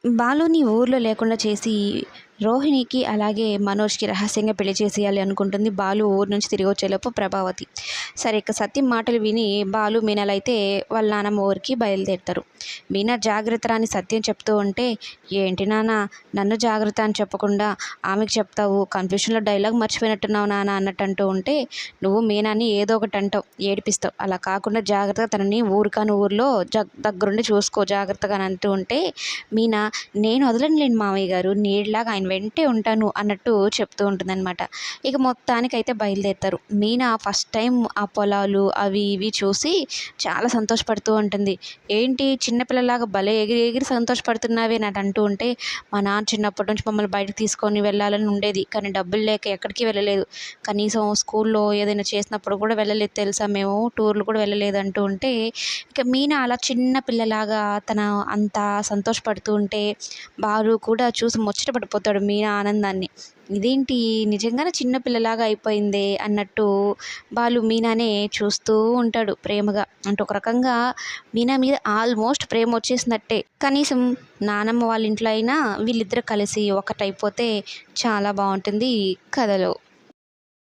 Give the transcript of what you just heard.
బాలుని ఊర్లో లేకుండా చేసి రోహిణికి అలాగే మనోజ్కి రహస్యంగా పెళ్లి చేసేయాలి అనుకుంటుంది. బాలు ఊరు నుంచి తిరిగి వచ్చేలోపు ప్రభావతి. సరే ఇక సత్యం మాటలు విని బాలు మీనాలైతే వాళ్ళ నాన్నమ్మ ఊరికి బయలుదేరుతారు. మీనా జాగ్రత్త అని సత్యం చెప్తూ ఉంటే, ఏంటి నాన్న నన్ను జాగ్రత్త అని చెప్పకుండా ఆమెకు చెప్తావు, కన్ఫ్యూషన్లో డైలాగ్ మర్చిపోయినట్టున్నావు నాన్న అన్నట్టు అంటూ ఉంటే, నువ్వు మీనాని ఏదో ఒకటి అంటావు, ఏడిపిస్తావు, అలా కాకుండా జాగ్రత్తగా తనని ఊరికాని ఊరిలో దగ్గరుండి చూసుకో జాగ్రత్తగా అని అంటూ ఉంటే, మీనా నేను వదలనులేండి మామయ్య గారు, నీళ్ళలాగా ఆయన వెంటే ఉంటాను అన్నట్టు చెప్తూ ఉంటుందన్నమాట. ఇక మొత్తానికైతే బయలుదేరుతారు. మీనా ఫస్ట్ టైం ఆ పొలాలు అవి ఇవి చూసి చాలా సంతోషపడుతూ ఉంటుంది. ఏంటి చిన్నపిల్లలాగా భలే ఎగిరి ఎగిరి సంతోషపడుతున్నావే అని అంటూ ఉంటే, మా నాన్న చిన్నప్పటి నుంచి మమ్మల్ని బయటకు తీసుకొని వెళ్ళాలని ఉండేది, కానీ డబ్బులు లేక ఎక్కడికి వెళ్ళలేదు, కనీసం స్కూల్లో ఏదైనా చేసినప్పుడు కూడా వెళ్ళలేదు తెలుసా, మేము టూర్లు కూడా వెళ్ళలేదు అంటూ ఉంటే, ఇక మీనా అలా చిన్న పిల్లలాగా తన అంత సంతోషపడుతూ ఉంటే బాలు కూడా చూసి ముచ్చట పడిపోతాడు మీనా ఆనందాన్ని. ఇదేంటి నిజంగానే చిన్న పిల్లలాగా అయిపోయిందే అన్నట్టు బాలు మీనానే చూస్తూ ఉంటాడు ప్రేమగా. అంటే ఒక రకంగా మీనా మీద ఆల్మోస్ట్ ప్రేమ వచ్చేసినట్టే. కనీసం నానమ్మ వాళ్ళ ఇంట్లో అయినా వీళ్ళిద్దరు కలిసి ఒకటైపోతే చాలా బాగుంటుంది కథలో.